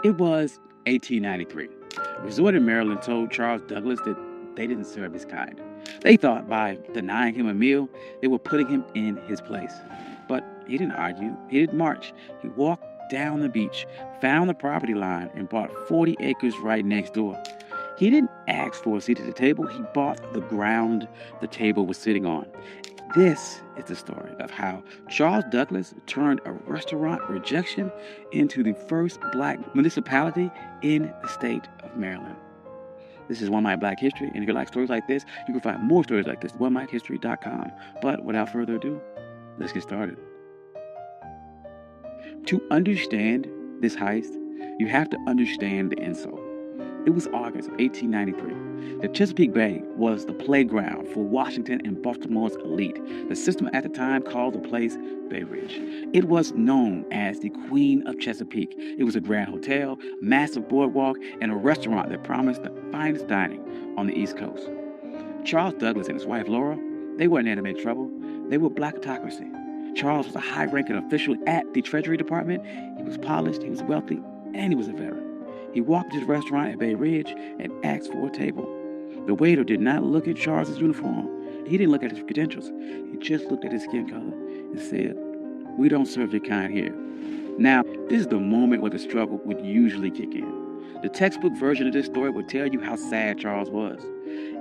It was 1893. A resort in Maryland told Charles Douglas that they didn't serve his kind. They thought by denying him a meal, they were putting him in his place. But he didn't argue. He didn't march. He walked down the beach, found the property line, and bought 40 acres right next door. He didn't ask for a seat at the table. He bought the ground the table was sitting on. This is the story of how Charles Douglas turned a restaurant rejection into the first black municipality in the state of Maryland. This is One Mic Black History, and if you like stories like this, you can find more stories like this at OneMicHistory.com. But without further ado, let's get started. To understand this heist, you have to understand the insult. It was August of 1893. The Chesapeake Bay was the playground for Washington and Baltimore's elite. The system at the time called the place Bay Ridge. It was known as the Queen of Chesapeake. It was a grand hotel, massive boardwalk, and a restaurant that promised the finest dining on the East Coast. Charles Douglas and his wife Laura, they weren't there to make trouble. They were blackocracy. Charles was a high-ranking official at the Treasury Department. He was polished, he was wealthy, and he was a veteran. He walked to his restaurant at Bay Ridge and asked for a table. The waiter did not look at Charles's uniform. He didn't look at his credentials. He just looked at his skin color and said, "We don't serve your kind here." Now, this is the moment where the struggle would usually kick in. The textbook version of this story would tell you how sad Charles was.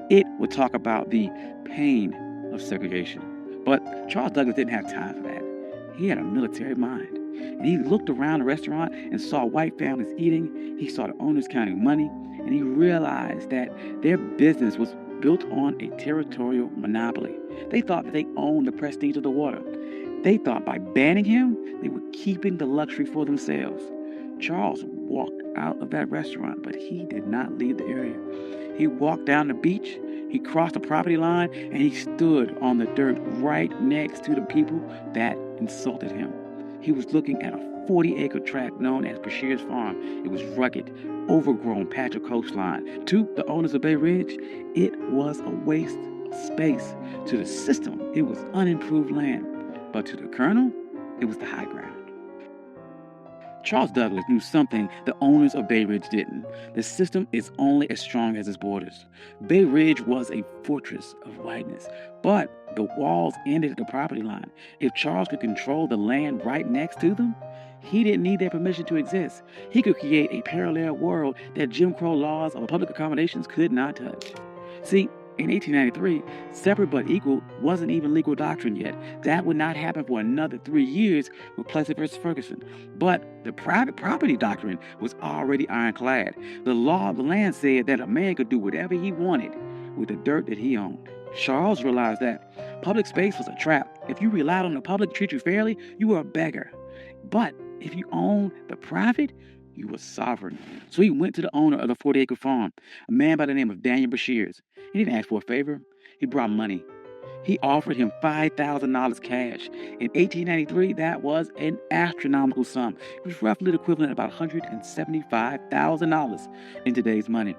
It would talk about the pain of segregation. But Charles Douglas didn't have time for that. He had a military mind. And he looked around the restaurant and saw white families eating. He saw the owners counting money. And he realized that their business was built on a territorial monopoly. They thought that they owned the prestige of the water. They thought by banning him, they were keeping the luxury for themselves. Charles walked out of that restaurant, but he did not leave the area. He walked down the beach, he crossed the property line, and he stood on the dirt right next to the people that insulted him. He was looking at a 40-acre tract known as Bashir's Farm. It was rugged, overgrown patch of coastline. To the owners of Bay Ridge, it was a waste of space. To the system, it was unimproved land. But to the Colonel, it was the high ground. Charles Douglas knew something the owners of Bay Ridge didn't. The system is only as strong as its borders. Bay Ridge was a fortress of whiteness, but the walls ended at the property line. If Charles could control the land right next to them, he didn't need their permission to exist. He could create a parallel world that Jim Crow laws of public accommodations could not touch. See, in 1893, separate but equal wasn't even legal doctrine yet. That would not happen for another 3 years with Plessy versus Ferguson. But the private property doctrine was already ironclad. The law of the land said that a man could do whatever he wanted with the dirt that he owned. Charles realized that public space was a trap. If you relied on the public to treat you fairly, you were a beggar. But if you owned the private, you were sovereign. So he went to the owner of the 40-acre farm, a man by the name of Daniel Bashirs. He didn't ask for a favor. He brought money. He offered him $5,000 cash. In 1893, that was an astronomical sum. It was roughly the equivalent of about $175,000 in today's money.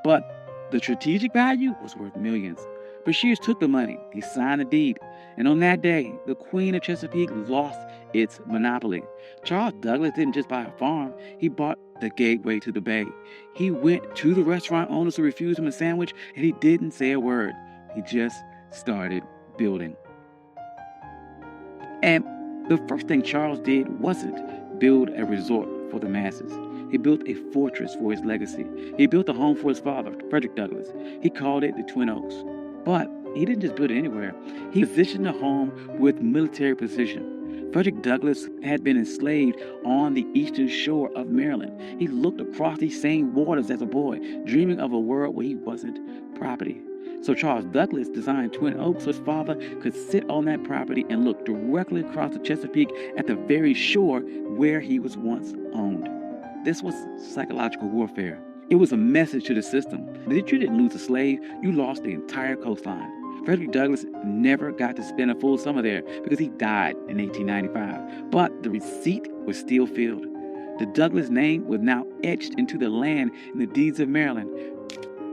But the strategic value was worth millions. Bashirs took the money. He signed the deed. And on that day, the Queen of Chesapeake lost its monopoly. Charles Douglas didn't just buy a farm. He bought the gateway to the bay. He went to the restaurant owners who refused him a sandwich, and he didn't say a word. He just started building. And the first thing Charles did wasn't build a resort for the masses. He built a fortress for his legacy. He built a home for his father, Frederick Douglass. He called it the Twin Oaks. But he didn't just build it anywhere. He positioned the home with military precision. Frederick Douglass had been enslaved on the eastern shore of Maryland. He looked across these same waters as a boy, dreaming of a world where he wasn't property. So Charles Douglas designed Twin Oaks so his father could sit on that property and look directly across the Chesapeake at the very shore where he was once owned. This was psychological warfare. It was a message to the system that if you didn't lose a slave, you lost the entire coastline. Frederick Douglass never got to spend a full summer there because he died in 1895. But the receipt was still filled. The Douglass name was now etched into the land in the deeds of Maryland.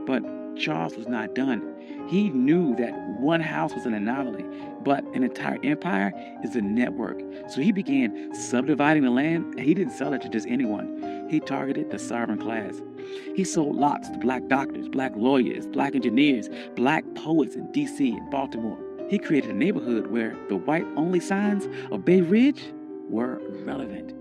But Charles was not done. He knew that one house was an anomaly, but an entire empire is a network. So he began subdividing the land, and he didn't sell it to just anyone. He targeted the sovereign class. He sold lots to black doctors, black lawyers, black engineers, black poets in D.C. and Baltimore. He created a neighborhood where the white-only signs of Bay Ridge were relevant.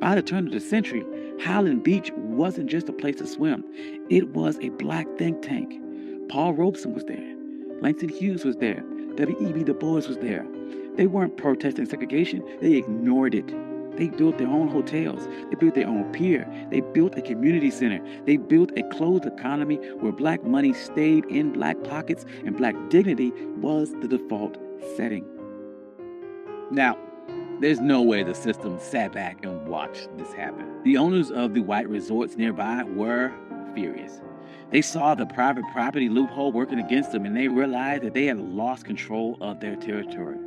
By the turn of the century, Highland Beach wasn't just a place to swim. It was a black think tank. Paul Robeson was there. Langston Hughes was there. W.E.B. Du Bois was there. They weren't protesting segregation. They ignored it. They built their own hotels. They built their own pier. They built a community center. They built a closed economy where black money stayed in black pockets and black dignity was the default setting. Now, there's no way the system sat back and watched this happen. The owners of the white resorts nearby were furious. They saw the private property loophole working against them, and they realized that they had lost control of their territory.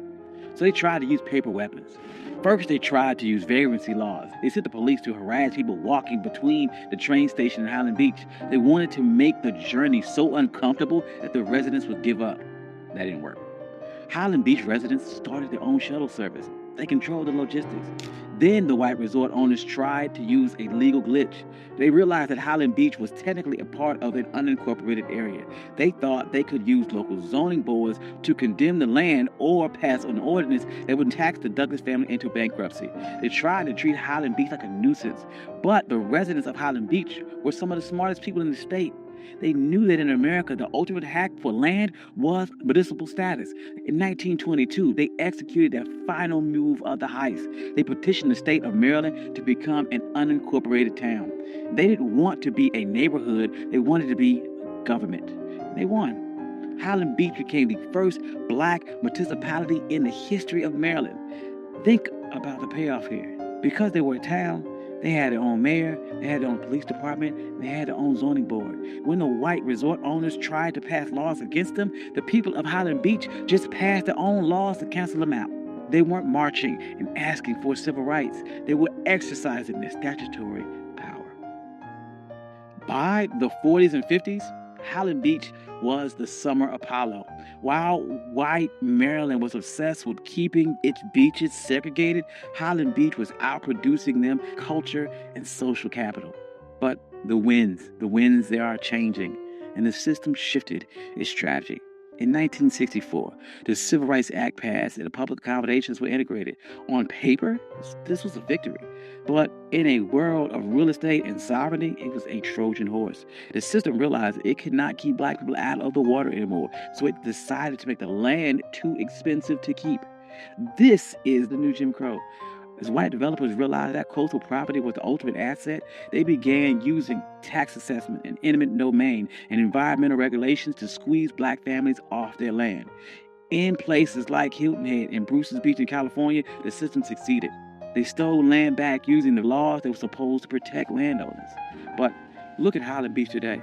So they tried to use paper weapons. First, they tried to use vagrancy laws. They sent the police to harass people walking between the train station and Highland Beach. They wanted to make the journey so uncomfortable that the residents would give up. That didn't work. Highland Beach residents started their own shuttle service. They controlled the logistics. Then the white resort owners tried to use a legal glitch. They realized that Highland Beach was technically a part of an unincorporated area. They thought they could use local zoning boards to condemn the land or pass an ordinance that would tax the Douglass family into bankruptcy. They tried to treat Highland Beach like a nuisance, but the residents of Highland Beach were some of the smartest people in the state. They knew that in America, the ultimate hack for land was municipal status. In 1922, they executed their final move of the heist. They petitioned the state of Maryland to become an unincorporated town. They didn't want to be a neighborhood. They wanted to be government. They won. Highland Beach became the first black municipality in the history of Maryland. Think about the payoff here. Because they were a town, they had their own mayor, they had their own police department, they had their own zoning board. When the white resort owners tried to pass laws against them, the people of Highland Beach just passed their own laws to cancel them out. They weren't marching and asking for civil rights. They were exercising their statutory power. By the 40s and 50s, Highland Beach was the summer Apollo. While white Maryland was obsessed with keeping its beaches segregated, Highland Beach was outproducing them culture and social capital. But the winds, they are changing, and the system shifted its strategy. In 1964, the Civil Rights Act passed and the public accommodations were integrated. On paper, this was a victory. But in a world of real estate and sovereignty, it was a Trojan horse. The system realized it could not keep black people out of the water anymore, so it decided to make the land too expensive to keep. This is the new Jim Crow. As white developers realized that coastal property was the ultimate asset, they began using tax assessment and eminent domain and environmental regulations to squeeze black families off their land. In places like Hilton Head and Bruce's Beach in California, the system succeeded. They stole land back using the laws that were supposed to protect landowners. But look at Highland Beach today.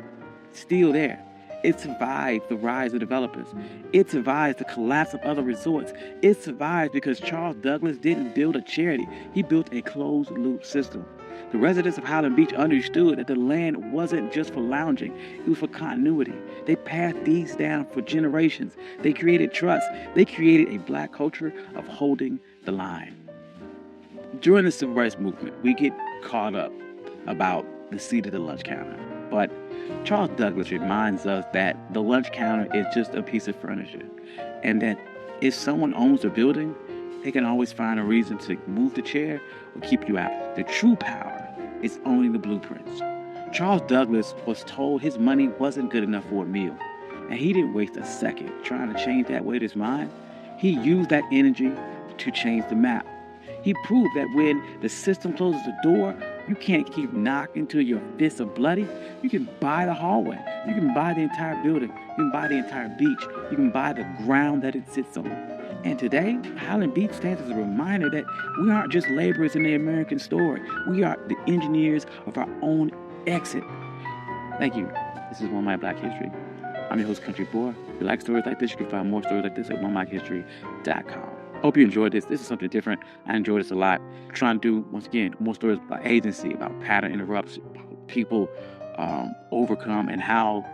It's still there. It survived the rise of developers. It survived the collapse of other resorts. It survived because Charles Douglass didn't build a charity. He built a closed-loop system. The residents of Highland Beach understood that the land wasn't just for lounging. It was for continuity. They passed these down for generations. They created trust. They created a black culture of holding the line. During the Civil Rights Movement, we get caught up about the seat of the lunch counter. But Charles Douglass reminds us that the lunch counter is just a piece of furniture, and that if someone owns a building, they can always find a reason to move the chair or keep you out. The true power is owning the blueprints. Charles Douglass was told his money wasn't good enough for a meal, and he didn't waste a second trying to change that with his mind. He used that energy to change the map. He proved that when the system closes the door, you can't keep knocking till your fists are bloody. You can buy the hallway. You can buy the entire building. You can buy the entire beach. You can buy the ground that it sits on. And today, Highland Beach stands as a reminder that we aren't just laborers in the American story. We are the engineers of our own exit. Thank you. This is One Mile Black History. I'm your host, Country Boy. If you like stories like this, you can find more stories like this at onemilehistory.com. Hope you enjoyed this. This is something different. I enjoyed this a lot. Trying to do, once again, more stories about agency, about pattern interrupts, people overcome, and how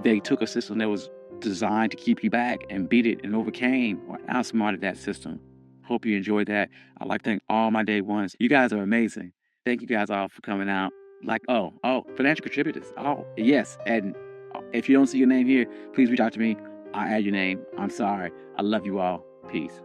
they took a system that was designed to keep you back and beat it and overcame or outsmarted that system. Hope you enjoyed that. I'd like to thank all my day ones. You guys are amazing. Thank you guys all for coming out. Like, financial contributors. Oh, yes. And if you don't see your name here, please reach out to me. I'll add your name. I'm sorry. I love you all. Peace.